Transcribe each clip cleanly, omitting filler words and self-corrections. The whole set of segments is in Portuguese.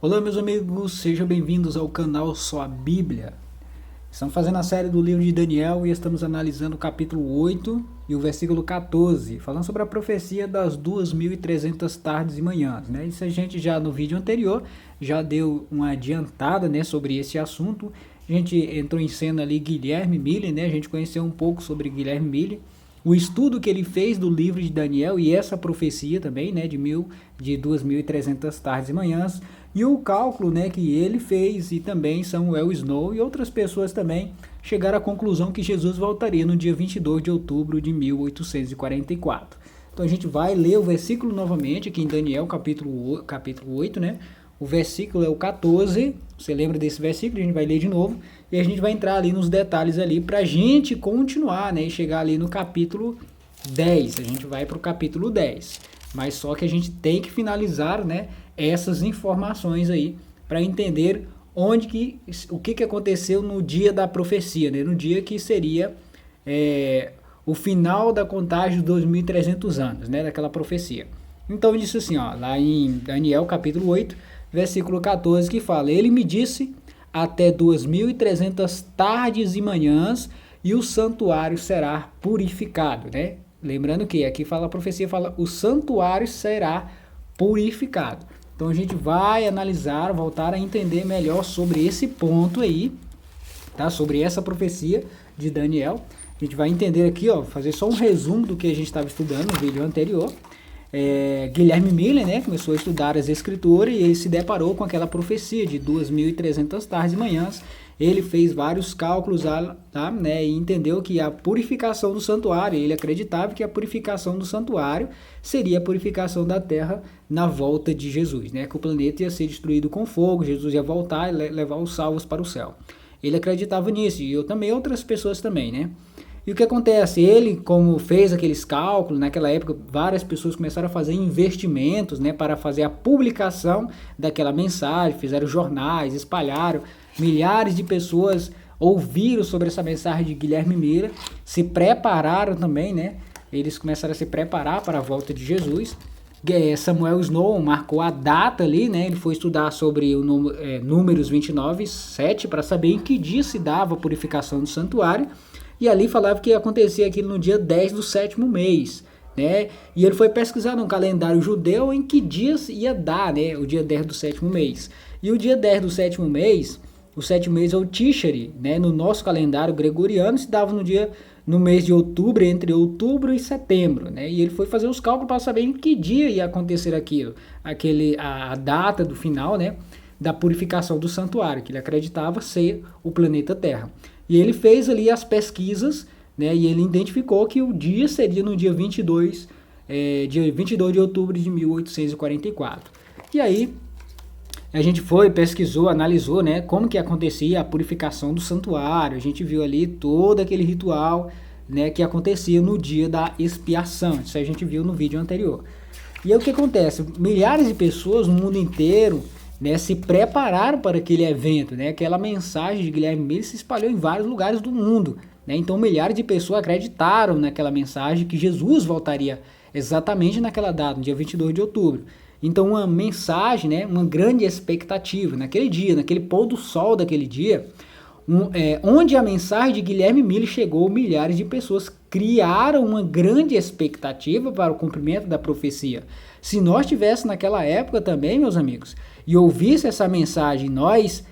Olá, meus amigos, sejam bem-vindos ao canal Só a Bíblia. Estamos fazendo a série do livro de Daniel e estamos analisando o capítulo 8 e o versículo 14, falando sobre a profecia das 2.300 tardes e manhãs, né? Isso a gente já no vídeo anterior já deu uma adiantada, né, sobre esse assunto. A gente entrou em cena ali Guilherme Miller, né? A gente conheceu um pouco sobre Guilherme Miller, o estudo que ele fez do livro de Daniel e essa profecia também, né, de 2.300 tardes e manhãs, e o cálculo, né, que ele fez, e também Samuel Snow e outras pessoas também chegaram à conclusão que Jesus voltaria no dia 22 de outubro de 1844. Então a gente vai ler o versículo novamente aqui em Daniel, capítulo 8, né? O versículo é o 14, você lembra desse versículo, a gente vai ler de novo, e a gente vai entrar ali nos detalhes ali pra gente continuar, né, e chegar ali no capítulo 10, a gente vai pro capítulo 10, mas só que a gente tem que finalizar, né, essas informações aí, para entender o que aconteceu no dia da profecia, né, no dia que seria o final da contagem dos 2.300 anos, né, daquela profecia. Então diz assim, ó, lá em Daniel capítulo 8, versículo 14, que fala: Ele me disse, até 2.300 tardes e manhãs, e o santuário será purificado, né? Lembrando que aqui fala a profecia, fala o santuário será purificado. Então a gente vai analisar, voltar a entender melhor sobre esse ponto aí, tá? Sobre essa profecia de Daniel. A gente vai entender aqui, ó, fazer só um resumo do que a gente estava estudando no vídeo anterior. Guilherme Miller, né, começou a estudar as escrituras e ele se deparou com aquela profecia de 2.300 tardes e manhãs. Ele fez vários cálculos, tá, né, e entendeu que a purificação do santuário, ele acreditava que a purificação do santuário seria a purificação da terra na volta de Jesus, né, que o planeta ia ser destruído com fogo, Jesus ia voltar e levar os salvos para o céu. Ele acreditava nisso, e eu também, outras pessoas também, né. E o que acontece? Ele, como fez aqueles cálculos, naquela época várias pessoas começaram a fazer investimentos, né, para fazer a publicação daquela mensagem, fizeram jornais, espalharam, milhares de pessoas ouviram sobre essa mensagem de Guilherme Miller, se prepararam também, né, eles começaram a se preparar para a volta de Jesus. Samuel Snow marcou a data ali, né, ele foi estudar sobre o Números 29, 7, para saber em que dia se dava a purificação do santuário. E ali falava que ia acontecer aquilo no dia 10 do sétimo mês, né? E ele foi pesquisar no calendário judeu em que dias ia dar, né? O dia 10 do sétimo mês. E o dia 10 do sétimo mês, o sétimo mês é o Tishri, né? No nosso calendário gregoriano se dava no mês de outubro, entre outubro e setembro, né? E ele foi fazer os cálculos para saber em que dia ia acontecer aquilo, a data do final, né? Da purificação do santuário, que ele acreditava ser o planeta Terra. E ele fez ali as pesquisas, né, e ele identificou que o dia seria no dia 22 de outubro de 1844. E aí a gente pesquisou, analisou, né, como que acontecia a purificação do santuário. A gente viu ali todo aquele ritual, né, que acontecia no dia da expiação. Isso a gente viu no vídeo anterior. E aí o que acontece? Milhares de pessoas no mundo inteiro, né, se prepararam para aquele evento, né? Aquela mensagem de Guilherme Miller se espalhou em vários lugares do mundo, né? Então milhares de pessoas acreditaram naquela mensagem que Jesus voltaria exatamente naquela data, no dia 22 de outubro. Então uma mensagem, né, uma grande expectativa naquele dia, naquele pôr do sol daquele dia, onde a mensagem de Guilherme Miller chegou, milhares de pessoas criaram uma grande expectativa para o cumprimento da profecia. Se nós tivéssemos naquela época também, meus amigos, e ouvisse essa mensagem, nós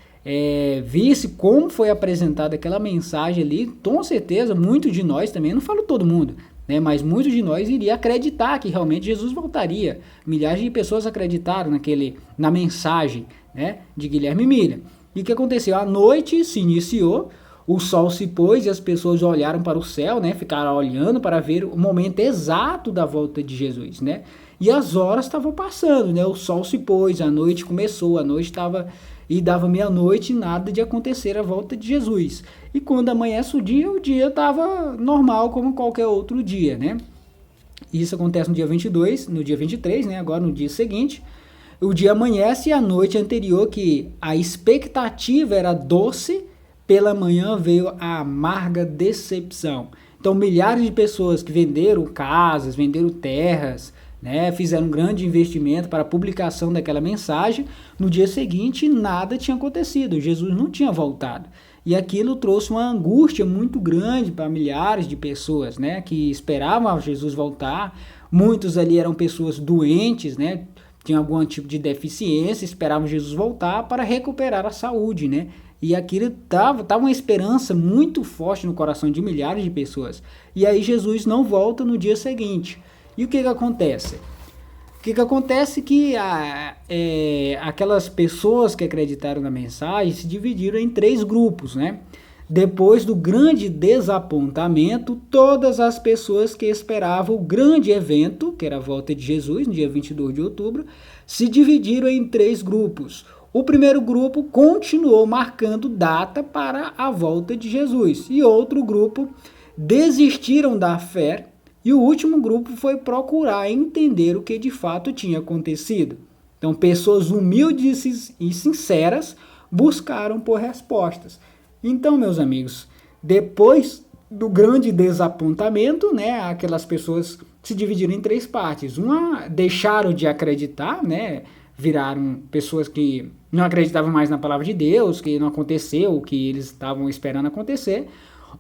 visse como foi apresentada aquela mensagem ali, com certeza, muitos de nós também, não falo todo mundo, né, mas muitos de nós iria acreditar que realmente Jesus voltaria. Milhares de pessoas acreditaram na mensagem, né, de Guilherme Miller. E o que aconteceu? A noite se iniciou, o sol se pôs e as pessoas olharam para o céu, né? Ficaram olhando para ver o momento exato da volta de Jesus, né? E as horas estavam passando, né? O sol se pôs, a noite começou, a noite estava e dava meia-noite e nada de acontecer a volta de Jesus. E quando amanhece o dia estava normal como qualquer outro dia, né? Isso acontece no dia 22, no dia 23, né? Agora no dia seguinte. O dia amanhece e a noite anterior, que a expectativa era doce, pela manhã veio a amarga decepção. Então milhares de pessoas que venderam casas, venderam terras, né? Fizeram um grande investimento para a publicação daquela mensagem. No dia seguinte, nada tinha acontecido, Jesus não tinha voltado. E aquilo trouxe uma angústia muito grande para milhares de pessoas, né, que esperavam Jesus voltar. Muitos ali eram pessoas doentes, né, tinham algum tipo de deficiência, esperavam Jesus voltar para recuperar a saúde, né? E aquilo tava uma esperança muito forte no coração de milhares de pessoas. E aí Jesus não volta no dia seguinte. E o que acontece? O que acontece é que aquelas pessoas que acreditaram na mensagem se dividiram em 3 grupos, né? Depois do grande desapontamento, todas as pessoas que esperavam o grande evento, que era a volta de Jesus, no dia 22 de outubro, se dividiram em 3 grupos. O primeiro grupo continuou marcando data para a volta de Jesus, e outro grupo desistiram da fé, e o último grupo foi procurar entender o que de fato tinha acontecido. Então, pessoas humildes e sinceras buscaram por respostas. Então, meus amigos, depois do grande desapontamento, né, aquelas pessoas se dividiram em 3 partes. Uma deixaram de acreditar, né, viraram pessoas que não acreditavam mais na palavra de Deus, que não aconteceu o que eles estavam esperando acontecer.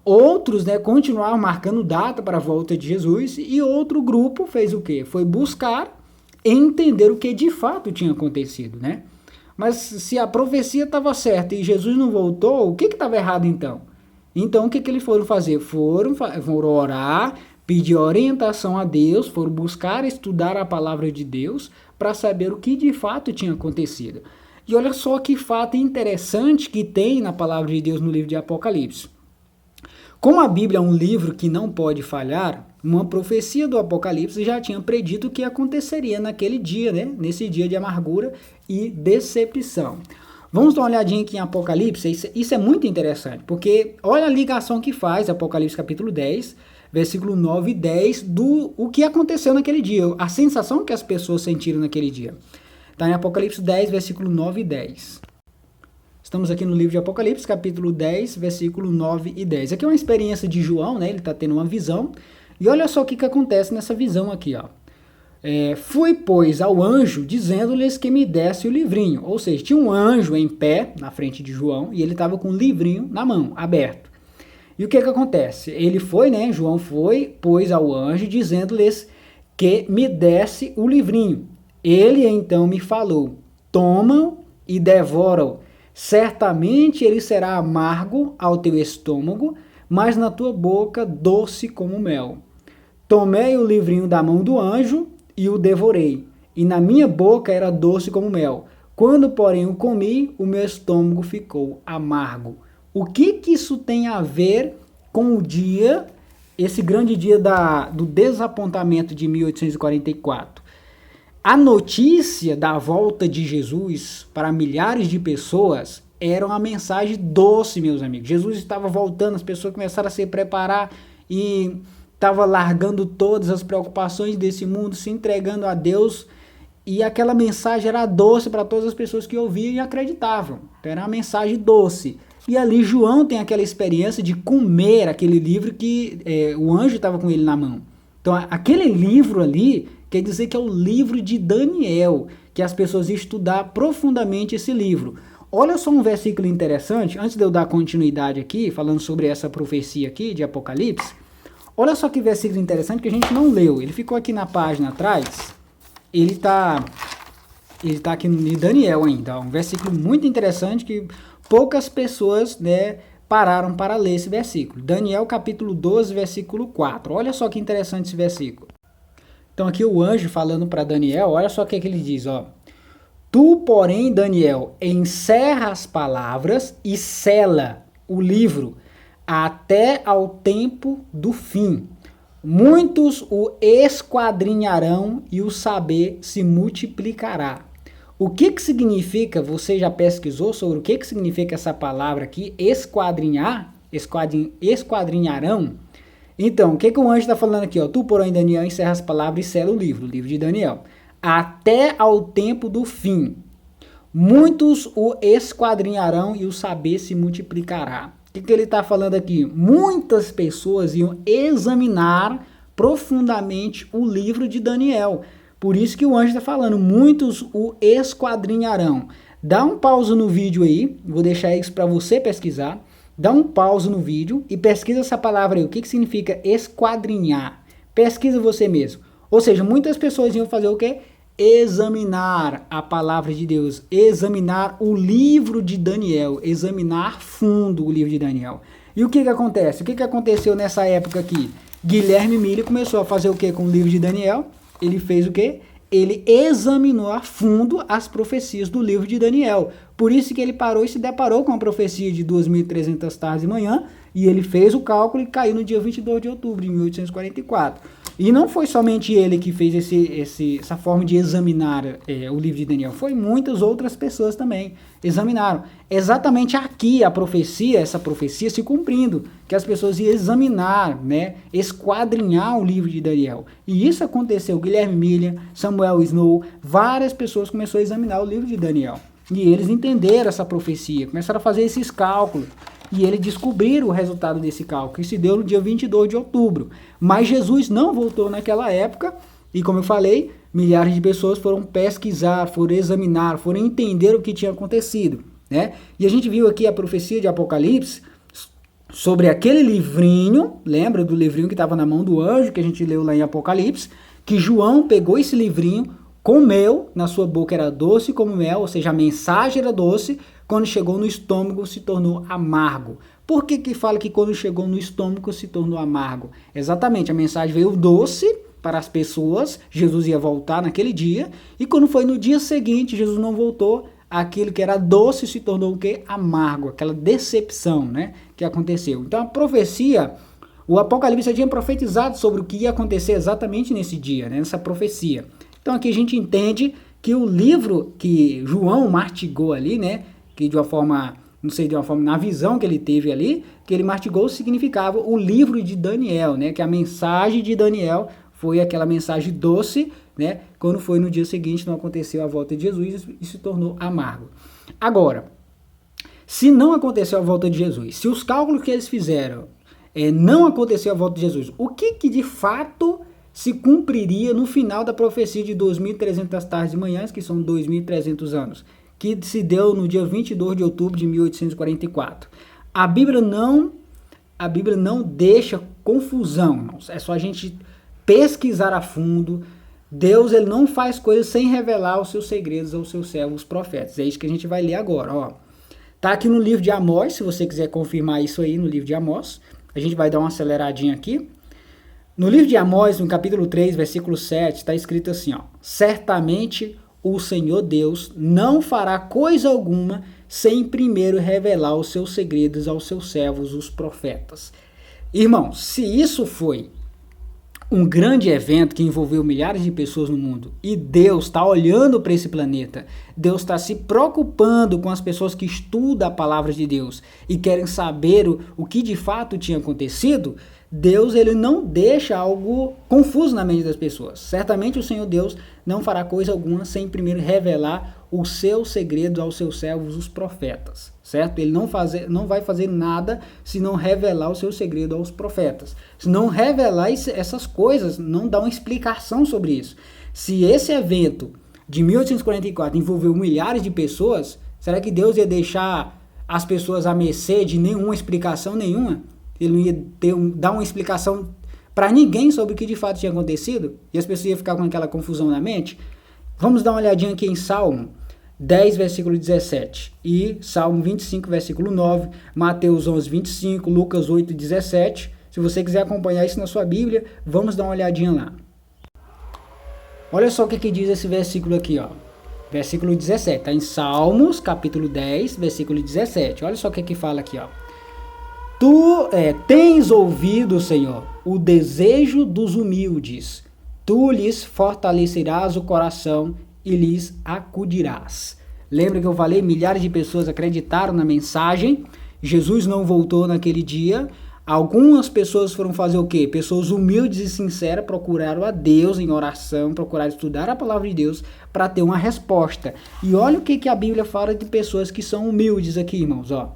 Outros, né, continuaram marcando data para a volta de Jesus, e outro grupo fez o quê? Foi buscar entender o que de fato tinha acontecido, né? Mas se a profecia estava certa e Jesus não voltou, o que estava errado então? Então o que eles foram fazer? Foram orar, pedir orientação a Deus, foram buscar estudar a palavra de Deus para saber o que de fato tinha acontecido. E olha só que fato interessante que tem na palavra de Deus no livro de Apocalipse. Como a Bíblia é um livro que não pode falhar, uma profecia do Apocalipse já tinha predito o que aconteceria naquele dia, né? Nesse dia de amargura e decepção. Vamos dar uma olhadinha aqui em Apocalipse. Isso é muito interessante, porque olha a ligação que faz Apocalipse capítulo 10, versículo 9 e 10, do o que aconteceu naquele dia, a sensação que as pessoas sentiram naquele dia. Está em Apocalipse 10, versículo 9 e 10. Estamos aqui no livro de Apocalipse, capítulo 10, versículo 9 e 10. Aqui é uma experiência de João, né? Ele está tendo uma visão. E olha só o que acontece nessa visão aqui, ó. Fui, pois, ao anjo, dizendo-lhes que me desse o livrinho. Ou seja, tinha um anjo em pé na frente de João e ele estava com o livrinho na mão, aberto. E o que acontece? Ele foi, né? João foi, pois, ao anjo, dizendo-lhes que me desse o livrinho. Ele então me falou: tomam e devoram. Certamente ele será amargo ao teu estômago, mas na tua boca doce como mel. Tomei o livrinho da mão do anjo e o devorei, e na minha boca era doce como mel. Quando, porém, o comi, o meu estômago ficou amargo. O que isso tem a ver com o dia, esse grande dia do desapontamento de 1844? A notícia da volta de Jesus para milhares de pessoas era uma mensagem doce, meus amigos. Jesus estava voltando, as pessoas começaram a se preparar e estava largando todas as preocupações desse mundo, se entregando a Deus. E aquela mensagem era doce para todas as pessoas que ouviam e acreditavam. Então era uma mensagem doce. E ali João tem aquela experiência de comer aquele livro que o anjo estava com ele na mão. Então aquele livro ali quer dizer que é o livro de Daniel, que as pessoas iam estudar profundamente esse livro. Olha só um versículo interessante, antes de eu dar continuidade aqui, falando sobre essa profecia aqui de Apocalipse. Olha só que versículo interessante que a gente não leu. Ele ficou aqui na página atrás. Ele tá aqui no Daniel ainda. Um versículo muito interessante que poucas pessoas, né, pararam para ler esse versículo. Daniel capítulo 12, versículo 4. Olha só que interessante esse versículo. Então aqui o anjo falando para Daniel, olha só o que ele diz, ó. Tu, porém, Daniel, encerra as palavras e sela o livro até ao tempo do fim. Muitos o esquadrinharão e o saber se multiplicará. O que significa, você já pesquisou sobre o que significa essa palavra aqui, esquadrinhar? Esquadrinharão? Então, o que o anjo está falando aqui? Ó? Tu, porém, Daniel, encerra as palavras e sela o livro de Daniel. Até ao tempo do fim. Muitos o esquadrinharão e o saber se multiplicará. O que ele está falando aqui? Muitas pessoas iam examinar profundamente o livro de Daniel Por isso que o anjo está falando, muitos o esquadrinharão. Dá um pause no vídeo aí, vou deixar isso para você pesquisar. Dá um pause no vídeo e pesquisa essa palavra aí, o que significa esquadrinhar. Pesquisa você mesmo. Ou seja, muitas pessoas iam fazer o quê? Examinar a palavra de Deus, examinar o livro de Daniel, examinar fundo o livro de Daniel. E o que acontece? O que aconteceu nessa época aqui? Guilherme Miller começou a fazer o que com o livro de Daniel? Ele fez o quê? Ele examinou a fundo as profecias do livro de Daniel. Por isso que ele parou e se deparou com a profecia de 2.300 tardes de manhã, e ele fez o cálculo e caiu no dia 22 de outubro de 1844. E não foi somente ele que fez essa forma de examinar o livro de Daniel, foi muitas outras pessoas também examinaram. Exatamente aqui a profecia, essa profecia se cumprindo, que as pessoas iam examinar, né, esquadrinhar o livro de Daniel. E isso aconteceu, Guilherme Miller, Samuel Snow, várias pessoas começaram a examinar o livro de Daniel. E eles entenderam essa profecia, começaram a fazer esses cálculos. E eles descobriram o resultado desse cálculo, que se deu no dia 22 de outubro. Mas Jesus não voltou naquela época, e como eu falei, milhares de pessoas foram pesquisar, foram examinar, foram entender o que tinha acontecido, né? E a gente viu aqui a profecia de Apocalipse sobre aquele livrinho, lembra do livrinho que estava na mão do anjo, que a gente leu lá em Apocalipse, que João pegou esse livrinho, comeu, na sua boca era doce como mel, ou seja, a mensagem era doce, quando chegou no estômago se tornou amargo. Por que fala que quando chegou no estômago se tornou amargo? Exatamente, a mensagem veio doce para as pessoas, Jesus ia voltar naquele dia, e quando foi no dia seguinte, Jesus não voltou, aquilo que era doce se tornou o quê? Amargo, aquela decepção, né, que aconteceu. Então a profecia, o Apocalipse já tinha profetizado sobre o que ia acontecer exatamente nesse dia, né, nessa profecia. Então aqui a gente entende que o livro que João mastigou ali, né, que de uma forma, não sei, de uma forma, na visão que ele teve ali, que ele mastigou significava o livro de Daniel, né, que a mensagem de Daniel foi aquela mensagem doce, né, quando foi no dia seguinte não aconteceu a volta de Jesus e se tornou amargo. Agora, se não aconteceu a volta de Jesus, se os cálculos que eles fizeram não aconteceu a volta de Jesus, o que de fato se cumpriria no final da profecia de 2.300 tardes de manhãs, que são 2.300 anos, que se deu no dia 22 de outubro de 1844. A Bíblia não deixa confusão, irmãos. É só a gente pesquisar a fundo. Deus, ele não faz coisas sem revelar os seus segredos aos seus servos, os profetas. É isso que a gente vai ler agora, ó. Tá aqui no livro de Amós, se você quiser confirmar isso aí no livro de Amós. A gente vai dar uma aceleradinha aqui. No livro de Amós, no capítulo 3, versículo 7, está escrito assim, ó. Certamente o Senhor Deus não fará coisa alguma sem primeiro revelar os seus segredos aos seus servos, os profetas. Irmãos, se isso foi um grande evento que envolveu milhares de pessoas no mundo e Deus está olhando para esse planeta, Deus está se preocupando com as pessoas que estudam a palavra de Deus e querem saber o que de fato tinha acontecido, Deus, ele não deixa algo confuso na mente das pessoas. Certamente o Senhor Deus não fará coisa alguma sem primeiro revelar o seu segredo aos seus servos, os profetas, certo? Ele não vai fazer nada se não revelar o seu segredo aos profetas. Se não revelar essas coisas, não dá uma explicação sobre isso. Se esse evento de 1844 envolveu milhares de pessoas, será que Deus ia deixar as pessoas à mercê de nenhuma explicação nenhuma? Ele não ia dar uma explicação para ninguém sobre o que de fato tinha acontecido? E as pessoas iam ficar com aquela confusão na mente? Vamos dar uma olhadinha aqui em Salmo 10, versículo 17. E Salmo 25, versículo 9. Mateus 11, 25. Lucas 8, 17. Se você quiser acompanhar isso na sua Bíblia, vamos dar uma olhadinha lá. Olha só o que diz esse versículo aqui, ó. Versículo 17. Está em Salmos, capítulo 10, versículo 17. Olha só o que fala aqui, ó. Tu tens ouvido, Senhor, o desejo dos humildes. Tu lhes fortalecerás o coração e lhes acudirás. Lembra que eu falei? Milhares de pessoas acreditaram na mensagem. Jesus não voltou naquele dia. Algumas pessoas foram fazer o quê? Pessoas humildes e sinceras procuraram a Deus em oração, procuraram estudar a palavra de Deus para ter uma resposta. E olha o que a Bíblia fala de pessoas que são humildes aqui, irmãos, ó.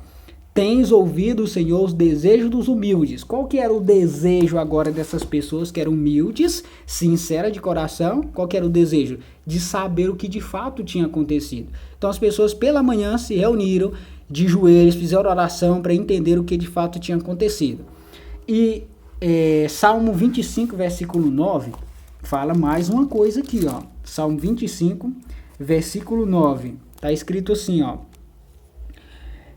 Tens ouvido, Senhor, os desejos dos humildes. Qual que era o desejo agora dessas pessoas que eram humildes, sinceras de coração? Qual que era o desejo? De saber o que de fato tinha acontecido. Então as pessoas pela manhã se reuniram de joelhos, fizeram oração para entender o que de fato tinha acontecido. E Salmo 25, versículo 9, fala mais uma coisa aqui, ó. Salmo 25, versículo 9. Está escrito assim, ó.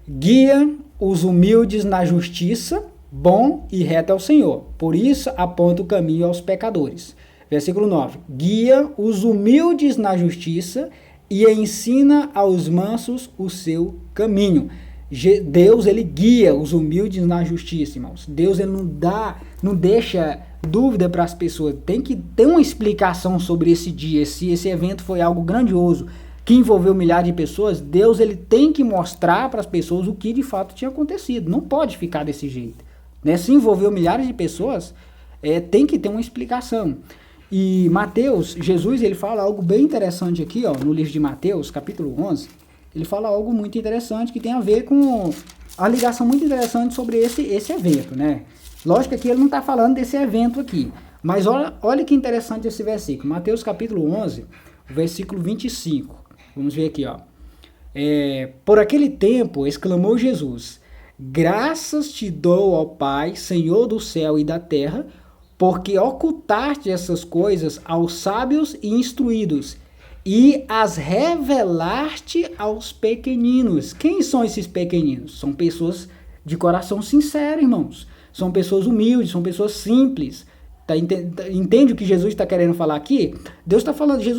Guia os humildes na justiça, bom e reto é o Senhor. Por isso aponta o caminho aos pecadores. Versículo 9. Guia os humildes na justiça e ensina aos mansos o seu caminho. Deus, ele guia os humildes na justiça, irmãos. Deus, ele não deixa dúvida para as pessoas. Tem que ter uma explicação sobre esse dia. Se esse evento foi algo grandioso que envolveu milhares de pessoas, Deus, ele tem que mostrar para as pessoas o que de fato tinha acontecido. Não pode ficar desse jeito, né? Se envolveu milhares de pessoas, tem que ter uma explicação. E Mateus, Jesus, ele fala algo bem interessante aqui, ó, no livro de Mateus, capítulo 11. Ele fala algo muito interessante que tem a ver com a ligação muito interessante sobre esse evento, né? Lógico que ele não está falando desse evento aqui, mas olha que interessante esse versículo. Mateus capítulo 11, versículo 25. Vamos ver aqui, ó. Por aquele tempo, exclamou Jesus, graças te dou, ó Pai, Senhor do céu e da terra, porque ocultaste essas coisas aos sábios e instruídos, e as revelaste aos pequeninos. Quem são esses pequeninos? São pessoas de coração sincero, irmãos. São pessoas humildes, são pessoas simples. Entende o que Jesus está querendo falar aqui? Jesus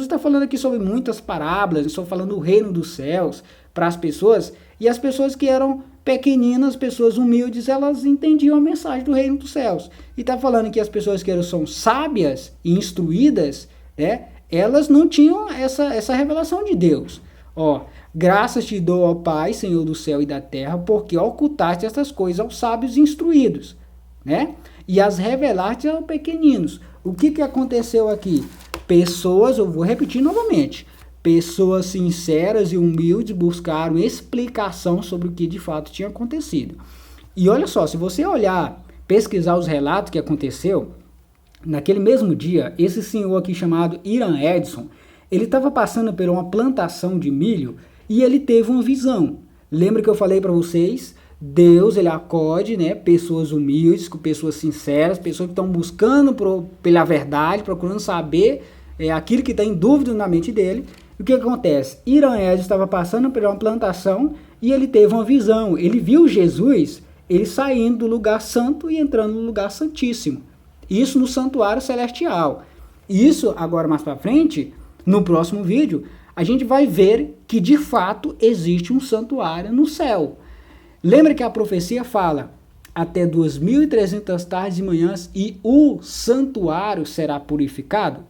está falando aqui sobre muitas parábolas, estou falando do reino dos céus para as pessoas, e as pessoas que eram pequeninas, pessoas humildes, elas entendiam a mensagem do reino dos céus. E está falando que as pessoas que são sábias e instruídas, né, elas não tinham essa revelação de Deus. Ó, graças te dou, ó Pai, Senhor do céu e da terra, porque ocultaste essas coisas aos sábios e instruídos, né? E as revelaste aos pequeninos. O que aconteceu aqui? Pessoas, eu vou repetir novamente, pessoas sinceras e humildes buscaram explicação sobre o que de fato tinha acontecido. E olha só, se você olhar, pesquisar os relatos que aconteceu, naquele mesmo dia, esse senhor aqui chamado Hiram Edson, ele estava passando por uma plantação de milho e ele teve uma visão. Lembra que eu falei para vocês? Deus, ele acode, né, pessoas humildes, pessoas sinceras, pessoas que estão buscando pela verdade, procurando saber aquilo que está em dúvida na mente dele. E o que acontece? Hiram Edson estava passando por uma plantação e ele teve uma visão. Ele viu Jesus, ele saindo do lugar santo e entrando no lugar santíssimo. Isso no santuário celestial. Isso, agora mais para frente, no próximo vídeo, a gente vai ver que de fato existe um santuário no céu. Lembra que a profecia fala, até 2.300 tardes e manhãs e o santuário será purificado?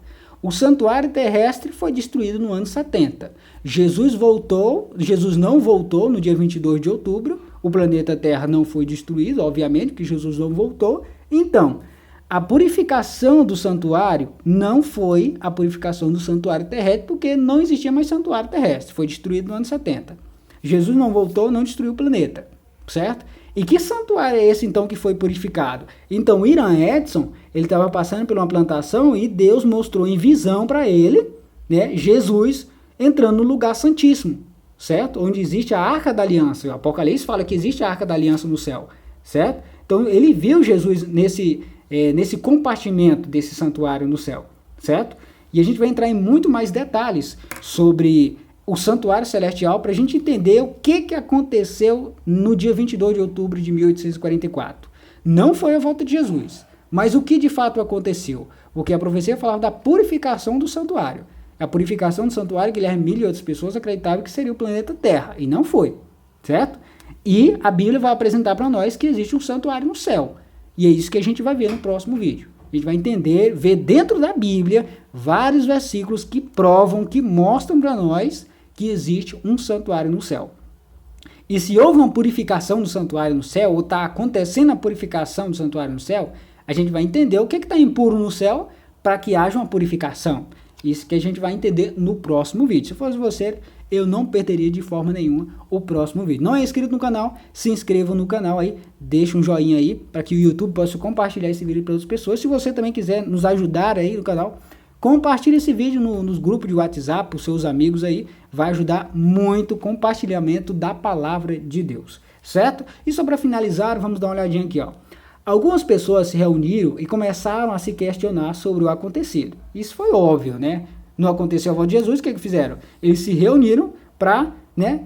O santuário terrestre foi destruído no ano 70. Jesus não voltou no dia 22 de outubro, o planeta Terra não foi destruído, obviamente que Jesus não voltou. Então, a purificação do santuário não foi a purificação do santuário terrestre, porque não existia mais santuário terrestre, foi destruído no ano 70. Jesus não voltou, não destruiu o planeta, certo? E que santuário é esse então que foi purificado? Então Hiram Edson, ele estava passando por uma plantação e Deus mostrou em visão para ele, né, Jesus entrando no lugar santíssimo, certo? Onde existe a Arca da Aliança. O Apocalipse fala que existe a Arca da Aliança no céu, certo? Então ele viu Jesus nesse compartimento desse santuário no céu, certo? E a gente vai entrar em muito mais detalhes sobre o santuário celestial para a gente entender o que aconteceu no dia 22 de outubro de 1844. Não foi a volta de Jesus, mas o que de fato aconteceu? Porque a profecia falava da purificação do santuário. A purificação do santuário, Guilherme Miller e outras pessoas acreditavam que seria o planeta Terra, e não foi, certo? E a Bíblia vai apresentar para nós que existe um santuário no céu. E é isso que a gente vai ver no próximo vídeo. A gente vai entender, ver dentro da Bíblia vários versículos que provam, que mostram para nós que existe um santuário no céu. E se houve uma purificação do santuário no céu, ou está acontecendo a purificação do santuário no céu, a gente vai entender o que está impuro no céu para que haja uma purificação. Isso que a gente vai entender no próximo vídeo. Se fosse você, eu não perderia de forma nenhuma o próximo vídeo. Não é inscrito no canal? Se inscreva no canal aí, deixa um joinha aí para que o YouTube possa compartilhar esse vídeo para outras pessoas. Se você também quiser nos ajudar aí no canal, compartilhe esse vídeo nos grupos de WhatsApp, os seus amigos aí, vai ajudar muito o compartilhamento da palavra de Deus, certo? E só para finalizar, vamos dar uma olhadinha aqui, ó. Algumas pessoas se reuniram e começaram a se questionar sobre o acontecido. Isso foi óbvio, né? Não aconteceu a volta de Jesus, o que fizeram? Eles se reuniram para, né,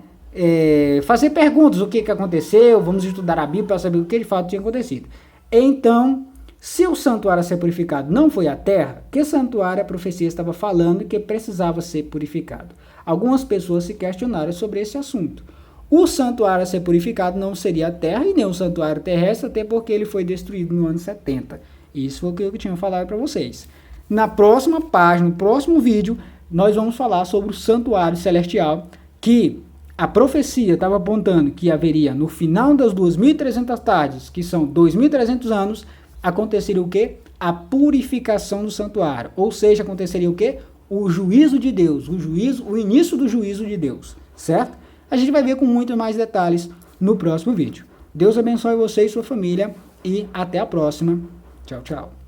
fazer perguntas, o que aconteceu, vamos estudar a Bíblia para saber o que de fato tinha acontecido. Então, se o santuário a ser purificado não foi a terra, que santuário a profecia estava falando que precisava ser purificado? Algumas pessoas se questionaram sobre esse assunto. O santuário a ser purificado não seria a terra e nem o santuário terrestre, até porque ele foi destruído no ano 70. Isso foi o que eu tinha falado para vocês. Na próxima página, no próximo vídeo, nós vamos falar sobre o santuário celestial, que a profecia estava apontando que haveria no final das 2.300 tardes, que são 2.300 anos, aconteceria o quê? A purificação do santuário. Ou seja, aconteceria o quê? O juízo de Deus, o início do juízo de Deus, certo? A gente vai ver com muito mais detalhes no próximo vídeo. Deus abençoe você e sua família e até a próxima. Tchau, tchau.